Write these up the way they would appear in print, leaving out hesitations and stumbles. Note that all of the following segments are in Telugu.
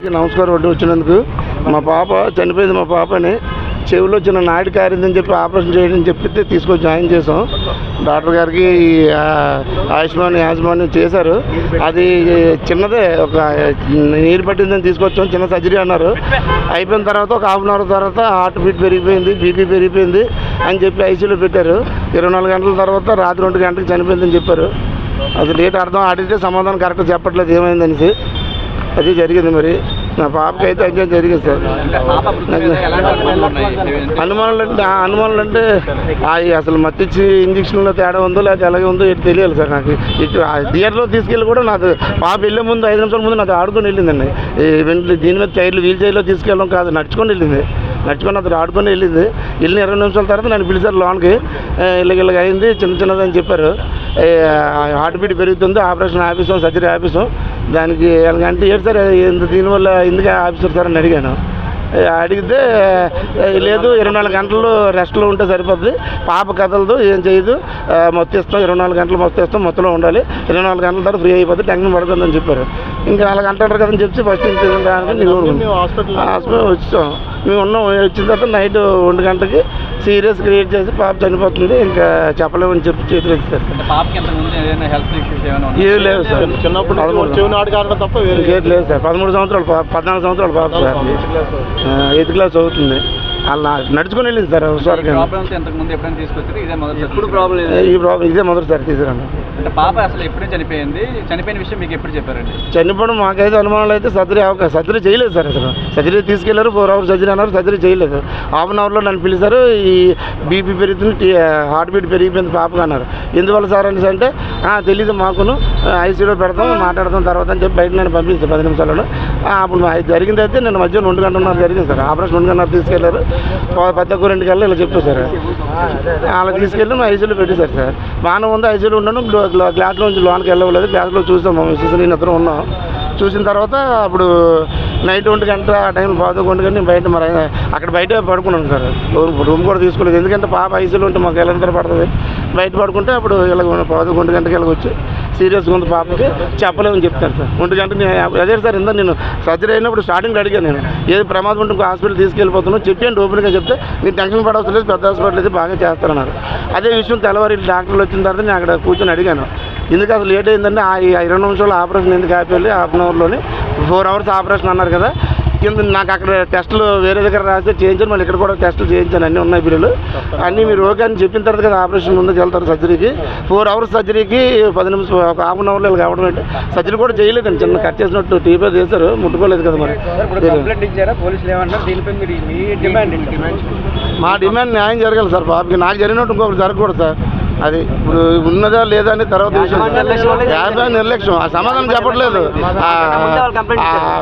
నమస్కారం అండి. వచ్చినందుకు మా పాప చనిపోయింది. మా పాపని చెవిలో చిన్న నాయుడు కారిందని చెప్పి ఆపరేషన్ చేయడం చెప్పితే తీసుకొచ్చి జాయిన్ చేసాం. డాక్టర్ గారికి యాజమాన్యం చేశారు. అది చిన్నదే, ఒక నీరు పట్టిందని తీసుకొచ్చాం. చిన్న సర్జరీ అన్నారు. అయిపోయిన తర్వాత ఒక హాఫ్ అన్ అవర్ తర్వాత హార్ట్ బీట్ పెరిగిపోయింది, బీపీ పెరిగిపోయింది అని చెప్పి ఐసీయూలో పెట్టారు. 24 గంటల తర్వాత రాత్రి 2 గంటలకు చనిపోయిందని చెప్పారు. అది డేట్ అర్థం అడిగితే సమాధానం కరెక్ట్గా చెప్పట్లేదు ఏమైందనేసి. అది జరిగింది. మరి నా పాపకి అయితే అన్యాయం జరిగింది సార్. అనుమానాలు అంటే అసలు మత్తిచ్చి ఇంజక్షన్లో తేడా ఉందో లేకపోతే ఎలాగే ఉందో ఇటు తెలియాలి సార్. నాకు ఇటు థియేటర్లో తీసుకెళ్ళి కూడా నాకు పాప వెళ్ళే ముందు 5 నిమిషాల ముందు నాకు ఆడుకొని వెళ్ళిందండి. దీని మీద వీల్ చైర్లో తీసుకెళ్ళడం కాదు, నడుచుకొని వెళ్ళింది. నడుచుకొని అతను ఆడుకొని వెళ్ళింది. వెళ్ళిన 20 నిమిషాల తర్వాత నన్ను పిలిచారు లోన్కి. ఇలాగ అయింది, చిన్నదని చెప్పారు. హార్ట్ బీట్ పెరుగుతుంది, ఆపరేషన్ ఆఫీసాం, సర్జరీ ఆఫీసాం. దానికి ఎలాగంటే ఏంటి సార్ దీనివల్ల ఎందుకు ఆఫీసర్ సార్ అని అడిగాను. అడిగితే లేదు, 24 గంటలు రెస్ట్లో ఉంటే సరిపోద్ది, పాప కదలదు, ఏం చేయదు, మొత్తం ఇస్తాం, 24 గంటలు మొత్తం ఇస్తాం, మొత్తంలో ఉండాలి, 24 గంటల తర్వాత ఫ్రీ అయిపోతుంది, టెన్షన్ పడుతుందని చెప్పారు. ఇంకా 4 అంటారు కదని చెప్పి ఫస్ట్ హాస్పిటల్ వచ్చాం. మేము ఉన్నాం. వచ్చిన తర్వాత నైట్ 1 గంటకి సీరియస్ క్రియేట్ చేసి పాప చనిపోతుంది, ఇంకా చెప్పలేమని చెప్పి చేతులు ఇస్తారు. ఏది లేదు సార్. చిన్నప్పుడు తప్ప ఏది లేదు సార్. 13 సంవత్సరాలు 14 సంవత్సరాలు పాప సార్. 8th క్లాస్ చదువుతుంది. అలా నడుచుకుని వెళ్ళింది సార్. ఈ ప్రాబ్లం ఇదే మొదటిసారి తీసుకురండి. చనిపోవడం మాకైతే అనుమానాలు అయితే సర్జరీ చేయలేదు సార్. అసలు సర్జరీ తీసుకెళ్లారు, 4 hours సర్జరీ అన్నారు, సర్జరీ చేయలేదు. హాఫ్ అన్ అవర్లో నన్ను పిలిచారు. ఈ బీపీ పెరుగుతుంది, హార్ట్ బీట్ పెరిగిపోయింది పాపగా అన్నారు. ఎందువల్ల సార్ అనేసి అంటే తెలీదు మాకును, ఐసీయూలో పెడతాం, మాట్లాడతాం తర్వాత అని చెప్పి బయట నేను పంపించాను 10 నిమిషాలను. అప్పుడు జరిగింది అయితే నేను మధ్యాహ్నం 2 గంటన్నర జరిగింది సార్. ఆపరేషన్ 2 గంటన్నర తీసుకెళ్లారు. పెద్ద కూరంటికి వెళ్ళి ఇలా చెప్పారు సార్. అలా తీసుకెళ్ళి మా ఐసీయూలో పెట్టేశారు సార్. బాగానే ఉంది, ఐసీయూలో ఉన్నాను. గ్లాస్లో నుంచి లోనికి వెళ్ళలేదు. గ్లాస్లో చూసాం, మా మిస్సెస్ నేను ఇద్దరు ఉన్నాం. చూసిన తర్వాత అప్పుడు నైట్ 1 గంట ఆ టైం 11 గంట నేను బయట మరి అక్కడ బయట పడుకున్నాను సార్. రూమ్ కూడా తీసుకోలేదు, ఎందుకంటే పాప ఐసీయూలో ఉంటే మాకు ఎలా పడుతుంది. బయట పడుకుంటే అప్పుడు ఇలా 11 గంటకి వెళ్ళకొచ్చి సీరియస్గా ఉంది పాపకి, చెప్పలేమని చెప్తాను సార్. 1 గంటకి అదే సార్. ఇందా నేను సర్జరీ అయినప్పుడు స్టార్టింగ్లో అడిగాను, నేను ఏది ప్రమాదం ఉంటే హాస్పిటల్ తీసుకెళ్ళిపోతున్నాను చెప్పండి ఓపెన్గా చెప్తే మీరు టెన్షన్ పడవలసిన లేదు, పెద్ద హాస్పిటల్ అయితే బాగా చేస్తారన్నారు. అదే విషయం తెల్లవారి డాక్టర్లు వచ్చిన తర్వాత నేను అక్కడ కూర్చొని అడిగాను, ఎందుకు అసలు లేట్ అయిందంటే 20 నిమిషాలు ఆపరేషన్ ఎందుకు ఆపేయాలి, హాఫ్ అన్ అవర్లోనే 4 hours ఆపరేషన్ అన్నారు కదా. కింద నాకు అక్కడ టెస్టులు వేరే దగ్గర రాస్తే చేయించాను, మళ్ళీ ఇక్కడ కూడా టెస్టులు చేయించాను, అన్నీ ఉన్నాయి బిల్లులు అన్నీ. మీరు ఓకే అని చెప్పిన తర్వాత కదా ఆపరేషన్ ముందుకు వెళ్తారు సర్జరీకి. 4 hours సర్జరీకి 10 నిమిషాలు, ఒక హాఫ్ అన్ అవర్లో కావడం అంటే సర్జరీ కూడా చేయలేదండి. చిన్న కట్ చేసినట్టు టీపే చేశారు, ముట్టుకోలేదు కదా. మరి మా డిమాండ్ న్యాయం జరగాలి సార్. పాపకి నాకు జరిగినట్టు ఇంకొకటి జరగకూడదు సార్. అది ఇప్పుడు ఉన్నదా లేదా అని తర్వాత నిర్లక్ష్యం. ఆ సమాధానం చెప్పట్లేదు.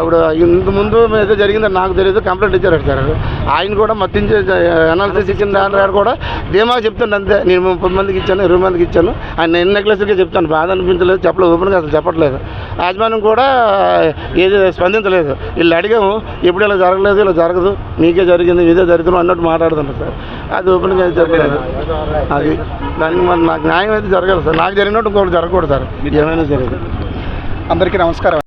ఇప్పుడు ఇంతకుముందు ఏదో జరిగిందని నాకు తెలియదు, కంప్లైంట్ ఇచ్చారు సార్. ఆయన కూడా మత్తించే అనాలిసిస్ ఇచ్చిన దాంట్లో కూడా ధీమాగా చెప్తాను అంతే. నేను 30 మందికి ఇచ్చాను, 20 మందికి ఇచ్చాను. ఆయన నెగ్లెక్ట్గా చెప్తాను, బాధ అనిపించలేదు, చెప్పలేదు, ఓపెన్గా అసలు చెప్పట్లేదు. యాజమాన్యం కూడా ఏది స్పందించలేదు. వీళ్ళు అడిగాము, ఎప్పుడు ఇలా జరగలేదు, ఇలా జరగదు, నీకే జరిగింది, ఇదే జరుగుతుంది అన్నట్టు మాట్లాడుతున్నారు సార్. అది ఓపెన్గా చెప్పలేదు. అది దానికి మరి నాకు న్యాయం అయితే జరగాలి సార్. నాకు జరిగినట్టు ఇంకొకటి జరగకూడదు సార్. ఏమైనా జరిగింది. అందరికీ నమస్కారం.